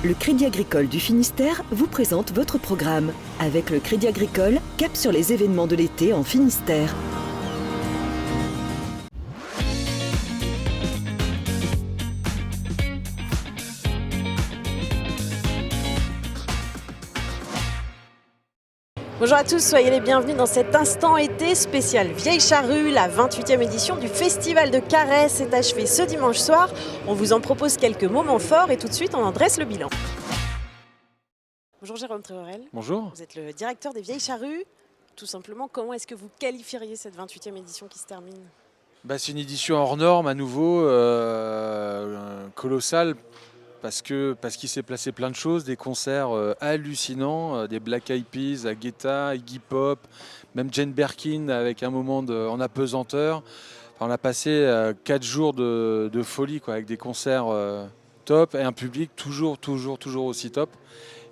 Le Crédit Agricole du Finistère vous présente votre programme. Avec le Crédit Agricole, cap sur les événements de l'été en Finistère. Bonjour à tous, soyez les bienvenus dans cet instant été spécial Vieille Charrue. La 28e édition du Festival de Carhaix s'est achevée ce dimanche soir. On vous en propose quelques moments forts et tout de suite on en dresse le bilan. Bonjour Jérôme Tréorel. Bonjour. Vous êtes le directeur des Vieilles Charrues. Tout simplement, comment est-ce que vous qualifieriez cette 28e édition qui se termine ? C'est une édition hors norme à nouveau, colossale. Parce qu'il s'est passé plein de choses, des concerts hallucinants, des Black Eyed Peas, Guetta, Iggy Pop, même Jane Birkin avec un moment en apesanteur. Enfin, on a passé 4 jours de folie quoi, avec des concerts top et un public toujours aussi top.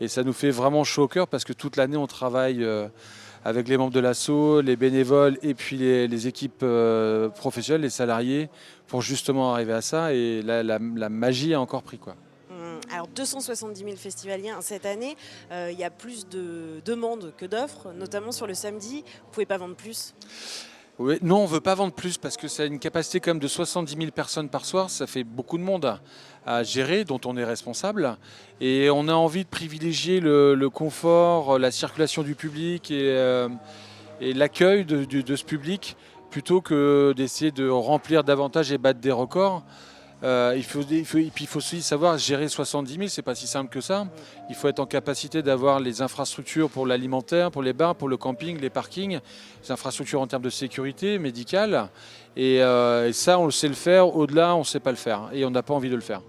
Et ça nous fait vraiment chaud au cœur parce que toute l'année on travaille avec les membres de l'asso, les bénévoles et puis les équipes professionnelles, les salariés pour justement arriver à ça. Et la magie a encore pris quoi. Alors 270 000 festivaliers cette année, il y a plus de demandes que d'offres, notamment sur le samedi. Vous ne pouvez pas vendre plus ? Oui, non, on ne veut pas vendre plus parce que ça a une capacité quand même de 70 000 personnes par soir. Ça fait beaucoup de monde à gérer, dont on est responsable. Et on a envie de privilégier le confort, la circulation du public et l'accueil de ce public plutôt que d'essayer de remplir davantage et battre des records. Il faut aussi savoir gérer 70 000, c'est pas si simple que ça. Il faut être en capacité d'avoir les infrastructures pour l'alimentaire, pour les bars, pour le camping, les parkings, les infrastructures en termes de sécurité médicale. Et ça, on le sait le faire. Au-delà, on ne sait pas le faire et on n'a pas envie de le faire.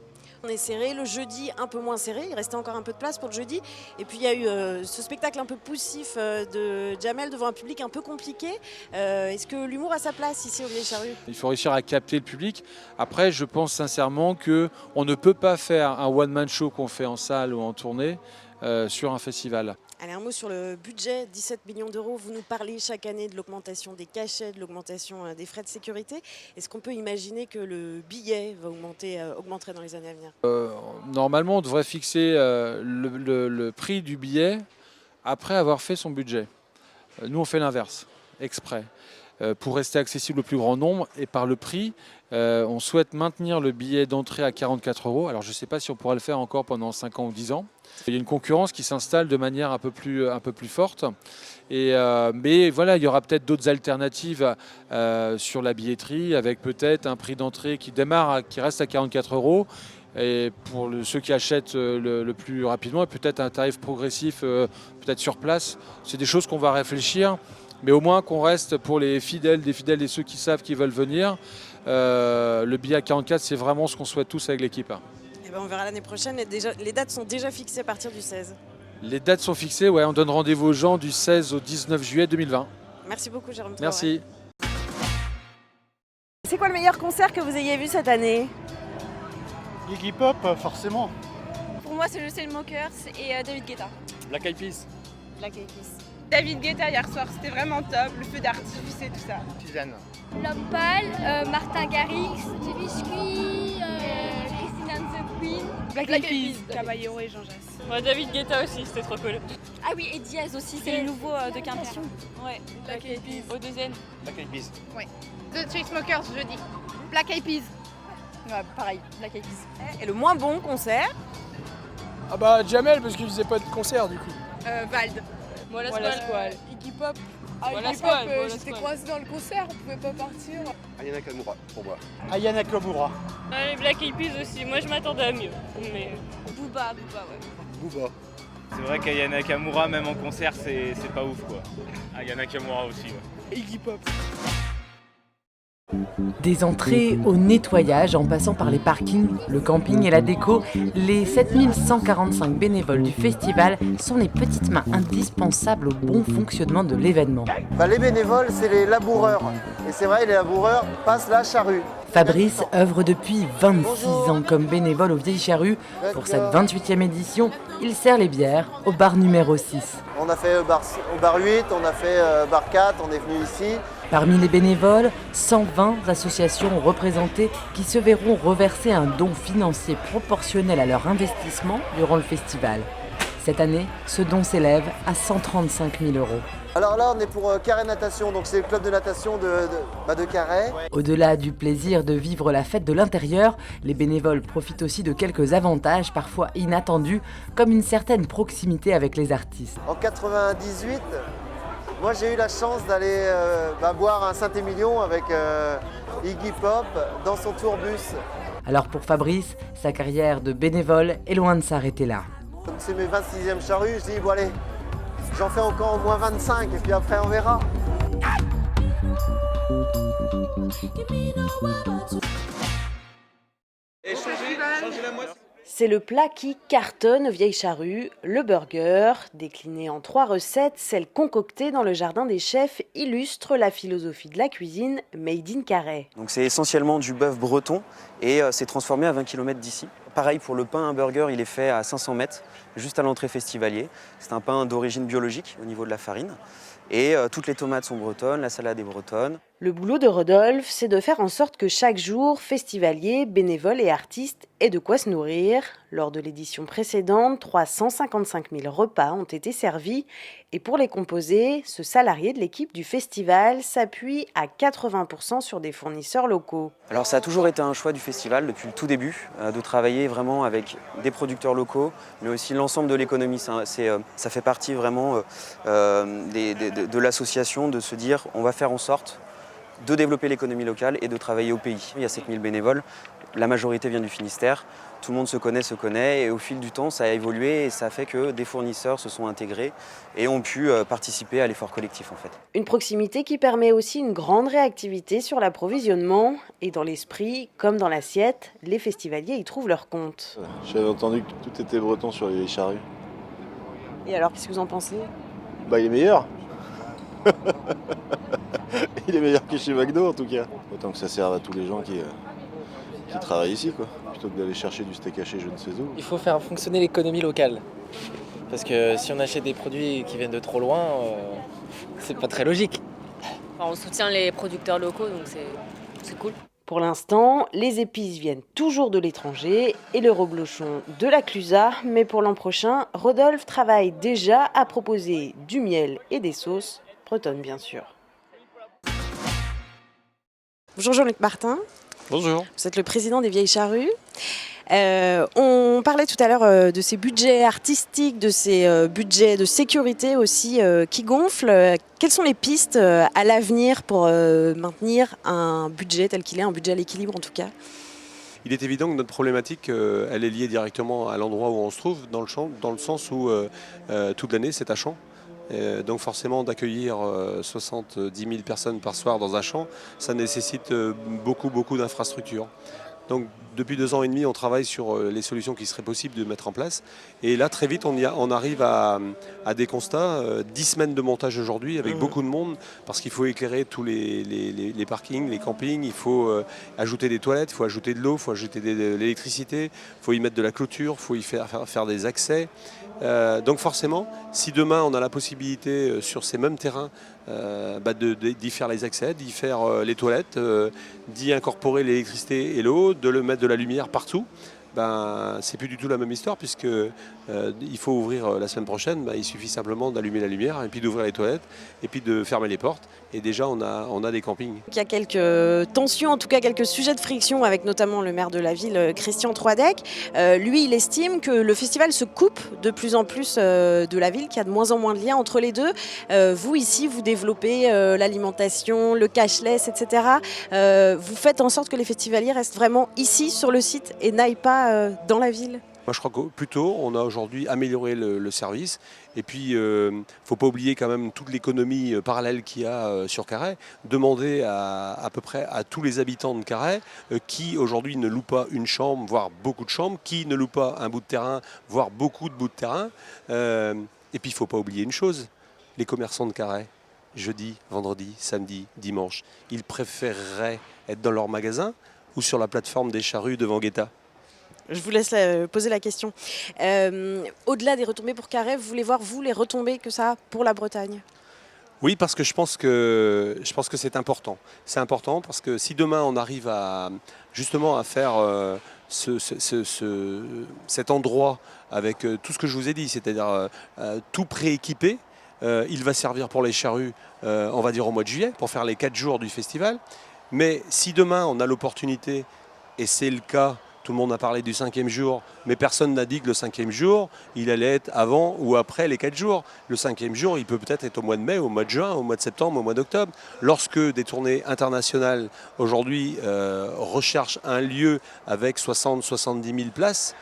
On est serré, le jeudi un peu moins serré, il restait encore un peu de place pour le jeudi. Et puis il y a eu ce spectacle un peu poussif de Jamel devant un public un peu compliqué. Est-ce que l'humour a sa place ici au Vieilles Charrues ? Il faut réussir à capter le public. Après, je pense sincèrement qu'on ne peut pas faire un one-man show qu'on fait en salle ou en tournée sur un festival. Allez, un mot sur le budget, 17 millions d'euros. Vous nous parlez chaque année de l'augmentation des cachets, de l'augmentation des frais de sécurité. Est-ce qu'on peut imaginer que le billet va augmenterait dans les années à venir ? Normalement, on devrait fixer le prix du billet après avoir fait son budget. Nous, on fait l'inverse, exprès. Pour rester accessible au plus grand nombre et par le prix, on souhaite maintenir le billet d'entrée à 44 €. Alors je ne sais pas si on pourra le faire encore pendant 5 ans ou 10 ans. Il y a une concurrence qui s'installe de manière un peu plus forte. Mais voilà, il y aura peut-être d'autres alternatives sur la billetterie avec peut-être un prix d'entrée qui reste à 44 €. Et pour ceux qui achètent le plus rapidement, et peut-être un tarif progressif, peut-être sur place. C'est des choses qu'on va réfléchir. Mais au moins qu'on reste pour les fidèles et ceux qui savent qu'ils veulent venir. Le billet à 44, c'est vraiment ce qu'on souhaite tous avec l'équipe. On verra l'année prochaine. Les dates sont déjà fixées à partir du 16. Les dates sont fixées, ouais, on donne rendez-vous aux gens du 16 au 19 juillet 2020. Merci beaucoup Jérôme Tréorel. Merci. C'est quoi le meilleur concert que vous ayez vu cette année ? Iggy Pop, forcément. Pour moi, c'est le Selmokers et David Guetta. Black Eyed Peas. Black Eyed Peas. David Guetta hier soir, c'était vraiment top, le feu d'artifice et tout ça. Suzanne. L'Homme Pâle, Martin Garrix, Biscuit, Christine and the Queen. Black Eyed Peas, Caballero et Jean Jass. Ouais, David Guetta aussi, c'était trop cool. Ah oui, et Diaz aussi, c'est le nouveau de Quimper. Ouais, Black Eyed Peas. Au deuxième. Black Eyed Peas. Ouais. The Chainsmokers jeudi. Black Eyed Peas. Ouais, pareil, Black Eyed Peas. Et le moins bon concert ? Jamel, parce qu'il faisait pas de concert du coup. Vald. Voilà Squall. Iggy Pop. Voilà Squall. J'étais coincée dans le concert, on pouvait pas partir. Aya Nakamura, pour moi. Aya Nakamura. Ouais, Black Eyed Peas aussi, moi je m'attendais à mieux. Mais... Booba, ouais. Booba. C'est vrai qu'Aya Nakamura, même en concert, c'est pas ouf quoi. Aya Nakamura aussi, ouais. Iggy Pop. Des entrées au nettoyage en passant par les parkings, le camping et la déco, les 7145 bénévoles du festival sont les petites mains indispensables au bon fonctionnement de l'événement. Les bénévoles, c'est les laboureurs. Et c'est vrai, les laboureurs passent la charrue. Fabrice œuvre depuis 26 ans comme bénévole aux Vieilles Charrues. Pour cette 28e édition, il sert les bières au bar numéro 6. On a fait au bar 8, on a fait bar 4, on est venu ici. Parmi les bénévoles, 120 associations représentées qui se verront reverser un don financier proportionnel à leur investissement durant le festival. Cette année, ce don s'élève à 135 000 €. Alors là, on est pour Carré Natation, donc c'est le club de natation de Carré. Au-delà du plaisir de vivre la fête de l'intérieur, les bénévoles profitent aussi de quelques avantages parfois inattendus, comme une certaine proximité avec les artistes. En 98, moi j'ai eu la chance d'aller boire un Saint-Émilion avec Iggy Pop dans son tourbus. Alors pour Fabrice, sa carrière de bénévole est loin de s'arrêter là. C'est mes 26e charrues, je dis bon allez, j'en fais encore au moins 25 et puis après on verra. C'est le plat qui cartonne aux Vieilles Charrues, le burger, décliné en 3 recettes, celle concoctée dans le jardin des chefs, illustre la philosophie de la cuisine made in Carré. Donc c'est essentiellement du bœuf breton et c'est transformé à 20 km d'ici. Pareil pour le pain, un burger, il est fait à 500 mètres, juste à l'entrée festivalier. C'est un pain d'origine biologique au niveau de la farine. Et toutes les tomates sont bretonnes, la salade est bretonne. Le boulot de Rodolphe, c'est de faire en sorte que chaque jour, festivaliers, bénévoles et artistes aient de quoi se nourrir. Lors de l'édition précédente, 355 000 repas ont été servis. Et pour les composer, ce salarié de l'équipe du festival s'appuie à 80% sur des fournisseurs locaux. Alors ça a toujours été un choix du festival depuis le tout début, de travailler vraiment avec des producteurs locaux, mais aussi l'ensemble de l'économie. Ça fait partie vraiment de l'association de se dire on va faire en sorte de développer l'économie locale et de travailler au pays. Il y a 7 000 bénévoles, la majorité vient du Finistère, tout le monde se connaît et au fil du temps ça a évolué et ça a fait que des fournisseurs se sont intégrés et ont pu participer à l'effort collectif en fait. Une proximité qui permet aussi une grande réactivité sur l'approvisionnement et dans l'esprit comme dans l'assiette, les festivaliers y trouvent leur compte. J'avais entendu que tout était breton sur les Vieilles Charrues. Et alors qu'est-ce que vous en pensez ? Il est meilleur. Il est meilleur que chez McDo en tout cas. Autant que ça serve à tous les gens qui travaillent ici, quoi. Plutôt que d'aller chercher du steak haché je ne sais où. Il faut faire fonctionner l'économie locale. Parce que si on achète des produits qui viennent de trop loin, c'est pas très logique. On soutient les producteurs locaux, donc c'est cool. Pour l'instant, les épices viennent toujours de l'étranger et le reblochon de la Clusaz. Mais pour l'an prochain, Rodolphe travaille déjà à proposer du miel et des sauces bretonnes, bien sûr. Bonjour Jean-Luc Martin. Bonjour. Vous êtes le président des Vieilles Charrues. On parlait tout à l'heure de ces budgets artistiques, de ces budgets de sécurité aussi qui gonflent. Quelles sont les pistes à l'avenir pour maintenir un budget tel qu'il est, un budget à l'équilibre en tout cas ? Il est évident que notre problématique, elle est liée directement à l'endroit où on se trouve, dans le sens où toute l'année c'est à champ. Donc forcément d'accueillir 70 000 personnes par soir dans un champ, ça nécessite beaucoup d'infrastructures. Donc depuis 2 ans et demi, on travaille sur les solutions qui seraient possibles de mettre en place. Et là, très vite, on arrive à des constats. 10 semaines de montage aujourd'hui avec beaucoup de monde, parce qu'il faut éclairer tous les parkings, les campings, il faut ajouter des toilettes, il faut ajouter de l'eau, il faut ajouter de l'électricité, il faut y mettre de la clôture, il faut y faire des accès. Donc forcément, si demain on a la possibilité sur ces mêmes terrains d'y faire les accès, d'y faire les toilettes, d'y incorporer l'électricité et l'eau, de le mettre de la lumière partout, c'est plus du tout la même histoire puisque il faut ouvrir la semaine prochaine, il suffit simplement d'allumer la lumière et puis d'ouvrir les toilettes et puis de fermer les portes et déjà on a des campings. Il y a quelques tensions, en tout cas quelques sujets de friction avec notamment le maire de la ville, Christian Troidec. Lui, il estime que le festival se coupe de plus en plus de la ville, qu'il y a de moins en moins de liens entre les deux. Vous ici, vous développez l'alimentation, le cashless, etc. Vous faites en sorte que les festivaliers restent vraiment ici sur le site et n'aillent pas dans la ville ? Moi, je crois que plutôt, on a aujourd'hui amélioré le service. Et puis, il ne faut pas oublier quand même toute l'économie parallèle qu'il y a sur Carré. Demander à peu près à tous les habitants de Carré qui aujourd'hui ne louent pas une chambre, voire beaucoup de chambres, qui ne louent pas un bout de terrain, voire beaucoup de bouts de terrain. Et puis, il ne faut pas oublier une chose, les commerçants de Carré, jeudi, vendredi, samedi, dimanche, ils préféreraient être dans leur magasin ou sur la plateforme des Charrues devant Guetta. Je vous laisse poser la question. Au-delà des retombées pour Carré, vous voulez voir, vous, les retombées que ça a pour la Bretagne ? Oui, parce que je pense que c'est important. C'est important parce que si demain on arrive à justement à faire cet endroit avec tout ce que je vous ai dit, c'est-à-dire tout prééquipé, il va servir pour les charrues, on va dire au mois de juillet, pour faire les 4 jours du festival. Mais si demain on a l'opportunité, et c'est le cas, tout le monde a parlé du 5e jour, mais personne n'a dit que le 5e jour, il allait être avant ou après les 4 jours. Le 5e jour, il peut peut-être être au mois de mai, au mois de juin, au mois de septembre, au mois d'octobre. Lorsque des tournées internationales, aujourd'hui, recherchent un lieu avec 60-70 000 places,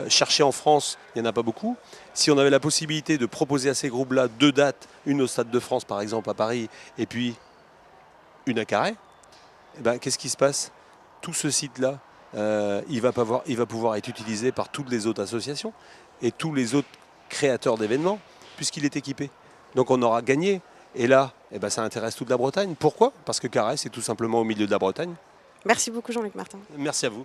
chercher en France, il n'y en a pas beaucoup. Si on avait la possibilité de proposer à ces groupes-là 2 dates, une au Stade de France, par exemple, à Paris, et puis une à Carhaix, eh ben, qu'est-ce qui se passe? Tout ce site-là, il va pouvoir être utilisé par toutes les autres associations et tous les autres créateurs d'événements, puisqu'il est équipé. Donc on aura gagné. Et là, eh ben, ça intéresse toute la Bretagne. Pourquoi? Parce que Carhaix, c'est tout simplement au milieu de la Bretagne. Merci beaucoup Jean-Luc Martin. Merci à vous.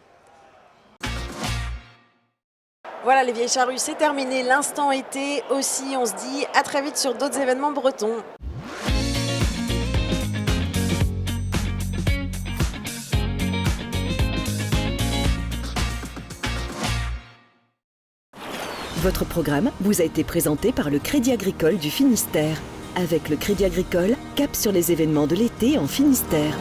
Voilà, les Vieilles Charrues, c'est terminé. L'instant été aussi. On se dit à très vite sur d'autres événements bretons. Votre programme vous a été présenté par le Crédit Agricole du Finistère. Avec le Crédit Agricole, cap sur les événements de l'été en Finistère.